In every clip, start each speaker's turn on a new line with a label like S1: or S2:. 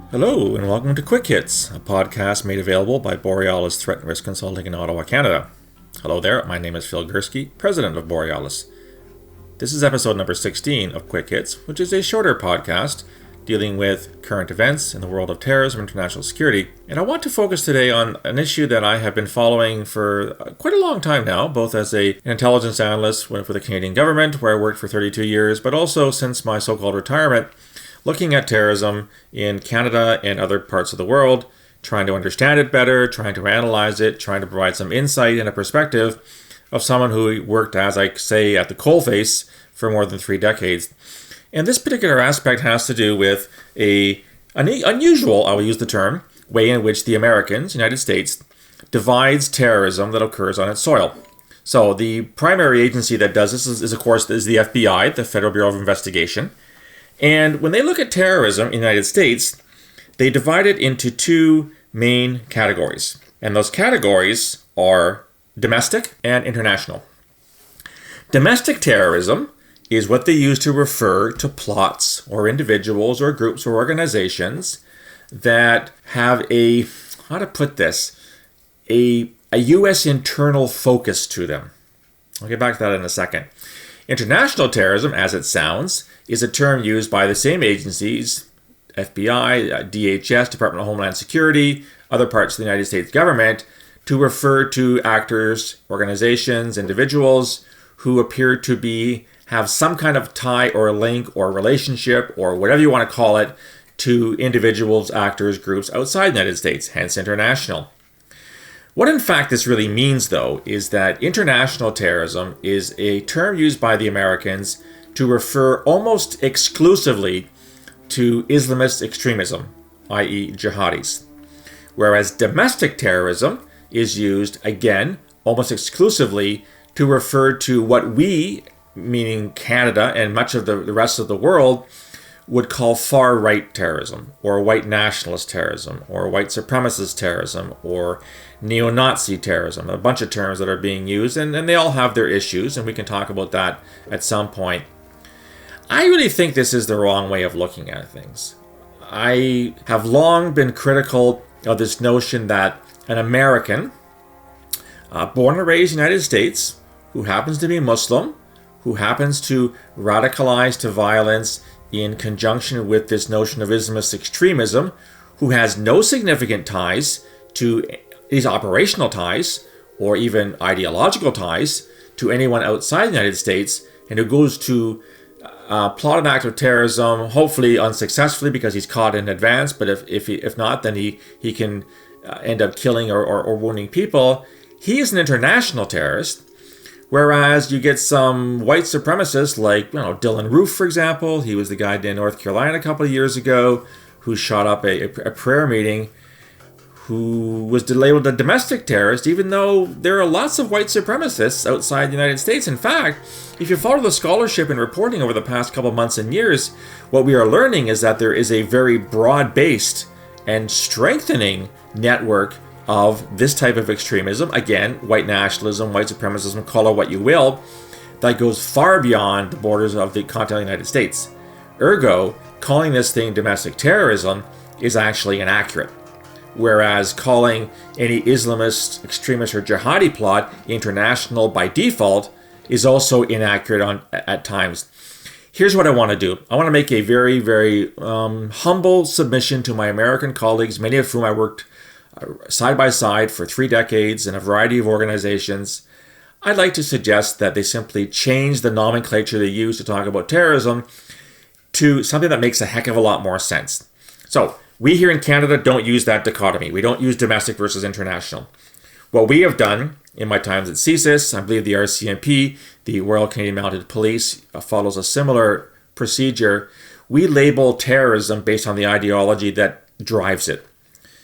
S1: Hello, and welcome to Quick Hits, a podcast made available by Borealis Threat and Risk Consulting in Ottawa, Canada. Hello there, my name is Phil Gurski, president of Borealis. This is episode number 16 of Quick Hits, which is a shorter podcast dealing with current events in the world of terrorism and international security. And I want to focus today on an issue that I have been following for quite a long time now, both as an intelligence analyst for the Canadian government, where I worked for 32 years, but also since my so-called retirement, looking at terrorism in Canada and other parts of the world, trying to understand it better, trying to analyze it, trying to provide some insight and a perspective of someone who worked, as I say, at the coalface for more than 3 decades. And this particular aspect has to do with an unusual, I will use the term, way in which the Americans, United States, divides terrorism that occurs on its soil. So the primary agency that does this is of course, the FBI, the Federal Bureau of Investigation. And when they look at terrorism in the United States, they divide it into 2 main categories. And those categories are domestic and international. Domestic terrorism is what they use to refer to plots or individuals or groups or organizations that have a U.S. internal focus to them. I'll get back to that in a second. International terrorism, as it sounds, is a term used by the same agencies, FBI, DHS, Department of Homeland Security, other parts of the United States government, to refer to actors, organizations, individuals who appear to have some kind of tie or link or relationship or whatever you want to call it to individuals, actors, groups outside the United States, hence international. What in fact this really means, though, is that international terrorism is a term used by the Americans to refer almost exclusively to Islamist extremism, i.e. jihadis. Whereas domestic terrorism is used, again, almost exclusively to refer to what we, meaning Canada and much of the rest of the world, would call far-right terrorism, or white nationalist terrorism, or white supremacist terrorism, or neo-Nazi terrorism, a bunch of terms that are being used, and they all have their issues, and we can talk about that at some point. I really think this is the wrong way of looking at things. I have long been critical of this notion that an American, born and raised in the United States, who happens to be Muslim, who happens to radicalize to violence in conjunction with this notion of Islamist extremism, who has no significant ties to these operational ties or even ideological ties to anyone outside the United States, and who goes to plot an act of terrorism, hopefully unsuccessfully because he's caught in advance, but if not, then he can end up killing or wounding people. He is an international terrorist. Whereas you get some white supremacists like, Dylan Roof, for example. He was the guy in North Carolina a couple of years ago who shot up a prayer meeting, who was labeled a domestic terrorist, even though there are lots of white supremacists outside the United States. In fact, if you follow the scholarship and reporting over the past couple of months and years, what we are learning is that there is a very broad-based and strengthening network of this type of extremism, again, white nationalism, white supremacism, call it what you will, that goes far beyond the borders of the continental United States. Ergo, calling this thing domestic terrorism is actually inaccurate. Whereas calling any Islamist, extremist, or jihadi plot international by default is also inaccurate at times. Here's what I want to do. I want to make a very, very humble submission to my American colleagues, many of whom I worked side by side for 3 decades in a variety of organizations. I'd like to suggest that they simply change the nomenclature they use to talk about terrorism to something that makes a heck of a lot more sense. So, we here in Canada don't use that dichotomy. We don't use domestic versus international. What we have done in my times at CSIS, I believe the RCMP, the Royal Canadian Mounted Police, follows a similar procedure. We label terrorism based on the ideology that drives it.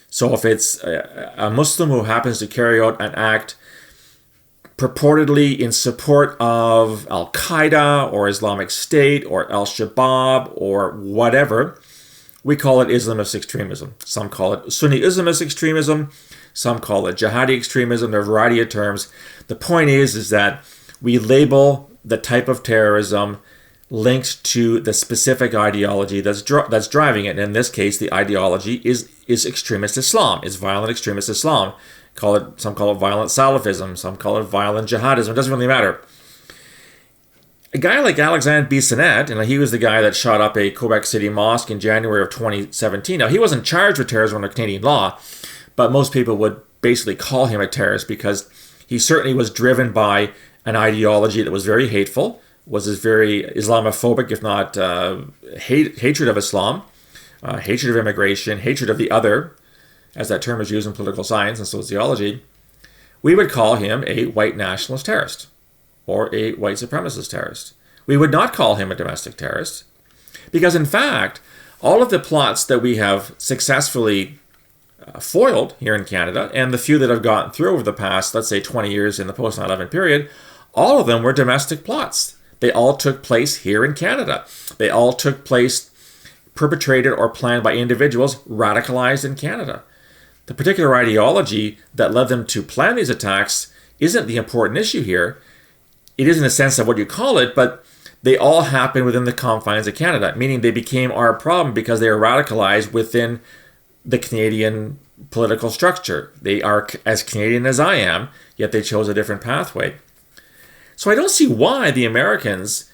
S1: So if it's a Muslim who happens to carry out an act purportedly in support of Al-Qaeda or Islamic State or Al-Shabaab or whatever, we call it Islamist extremism. Some call it Sunni Islamist extremism. Some call it jihadi extremism. There are a variety of terms. The point is that we label the type of terrorism linked to the specific ideology that's driving it. And in this case, the ideology is extremist Islam, is violent extremist Islam. Some call it violent Salafism, some call it violent jihadism. It doesn't really matter. A guy like Alexandre Bissonnette, and he was the guy that shot up a Quebec City mosque in January of 2017. Now, he wasn't charged with terrorism under Canadian law, but most people would basically call him a terrorist because he certainly was driven by an ideology that was very hateful, was very Islamophobic, if not hatred of Islam, hatred of immigration, hatred of the other, as that term is used in political science and sociology. We would call him a white nationalist terrorist or a white supremacist terrorist. We would not call him a domestic terrorist because, in fact, all of the plots that we have successfully foiled here in Canada, and the few that have gotten through over the past, let's say, 20 years in the post 9/11 period, all of them were domestic plots. They all took place here in Canada. They all took place perpetrated or planned by individuals radicalized in Canada. The particular ideology that led them to plan these attacks isn't the important issue here. It is in the sense of what you call it, but they all happen within the confines of Canada, meaning they became our problem because they are radicalized within the Canadian political structure. They are as Canadian as I am, yet they chose a different pathway. So I don't see why the Americans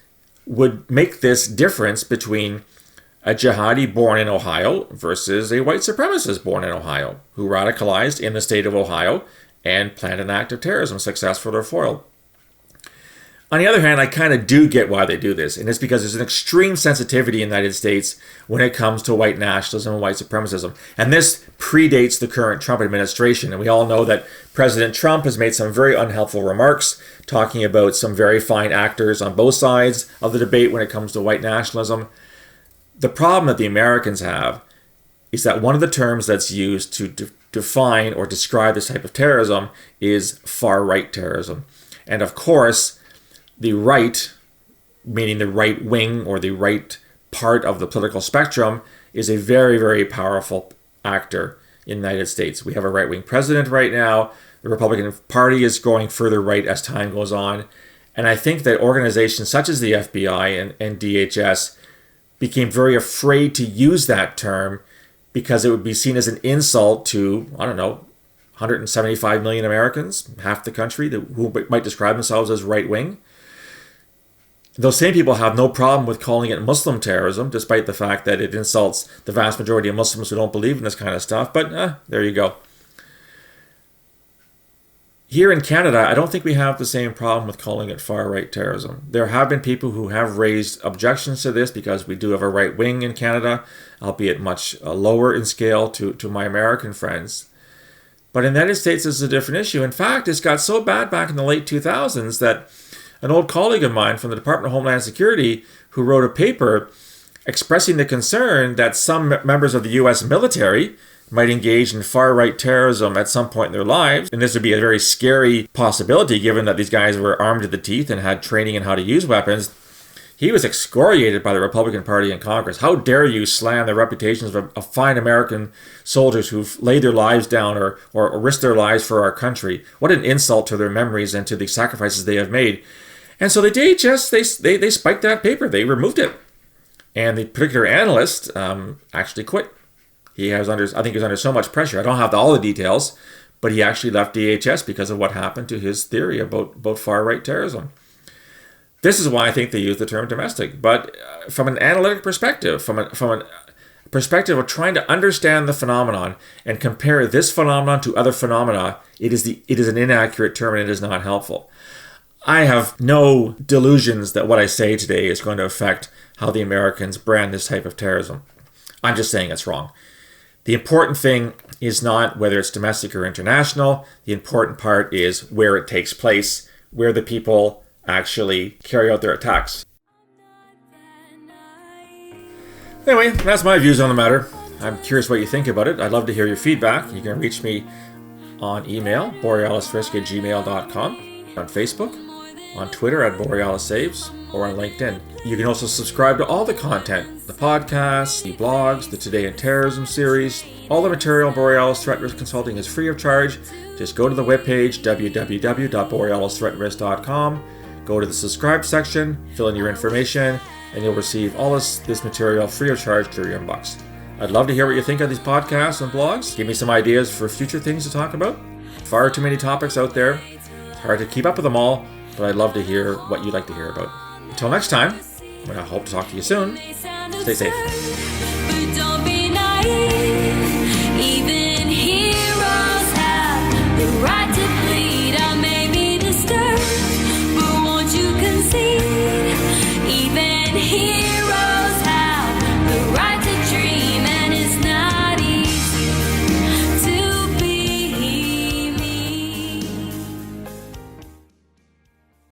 S1: would make this difference between a jihadi born in Ohio versus a white supremacist born in Ohio who radicalized in the state of Ohio and planned an act of terrorism, successful or foiled. On the other hand, I kind of do get why they do this, and it's because there's an extreme sensitivity in the United States when it comes to white nationalism and white supremacism. And this predates the current Trump administration, and we all know that President Trump has made some very unhelpful remarks talking about some very fine actors on both sides of the debate when it comes to white nationalism. The problem that the Americans have is that one of the terms that's used to define or describe this type of terrorism is far-right terrorism. And of course, the right, meaning the right wing or the right part of the political spectrum, is a very, very powerful actor in the United States. We have a right-wing president right now. The Republican Party is going further right as time goes on. And I think that organizations such as the FBI and DHS became very afraid to use that term because it would be seen as an insult to, 175 million Americans, half the country, who might describe themselves as right-wing. Those same people have no problem with calling it Muslim terrorism, despite the fact that it insults the vast majority of Muslims who don't believe in this kind of stuff. But there you go. Here in Canada, I don't think we have the same problem with calling it far-right terrorism. There have been people who have raised objections to this because we do have a right wing in Canada, albeit much lower in scale to my American friends. But in the United States, this is a different issue. In fact, it's got so bad back in the late 2000s that an old colleague of mine from the Department of Homeland Security who wrote a paper expressing the concern that some members of the U.S. military might engage in far-right terrorism at some point in their lives. And this would be a very scary possibility given that these guys were armed to the teeth and had training in how to use weapons. He was excoriated by the Republican Party in Congress. How dare you slam the reputations of fine American soldiers who've laid their lives down or risked their lives for our country. What an insult to their memories and to the sacrifices they have made. And so the DHS, they spiked that paper. They removed it. And the particular analyst actually quit. I think he was under so much pressure. I don't have all the details, but he actually left DHS because of what happened to his theory about far-right terrorism. This is why I think they use the term domestic. But from an analytic perspective, from a perspective of trying to understand the phenomenon and compare this phenomenon to other phenomena, it is an inaccurate term and it is not helpful. I have no delusions that what I say today is going to affect how the Americans brand this type of terrorism. I'm just saying it's wrong. The important thing is not whether it's domestic or international. The important part is where it takes place, where the people actually carry out their attacks. Anyway, that's my views on the matter. I'm curious what you think about it. I'd love to hear your feedback. You can reach me on email, borealisfrisk@gmail.com, on Facebook, on Twitter @BorealisSaves, or on LinkedIn. You can also subscribe to all the content, the podcasts, the blogs, the Today in Terrorism series. All the material on Borealis Threat Risk Consulting is free of charge. Just go to the webpage, www.borealisthreatrisk.com, go to the subscribe section, fill in your information, and you'll receive all this material free of charge to your inbox. I'd love to hear what you think of these podcasts and blogs. Give me some ideas for future things to talk about. Far too many topics out there. It's hard to keep up with them all, but I'd love to hear what you'd like to hear about. Until next time, I hope to talk to you soon. Stay safe.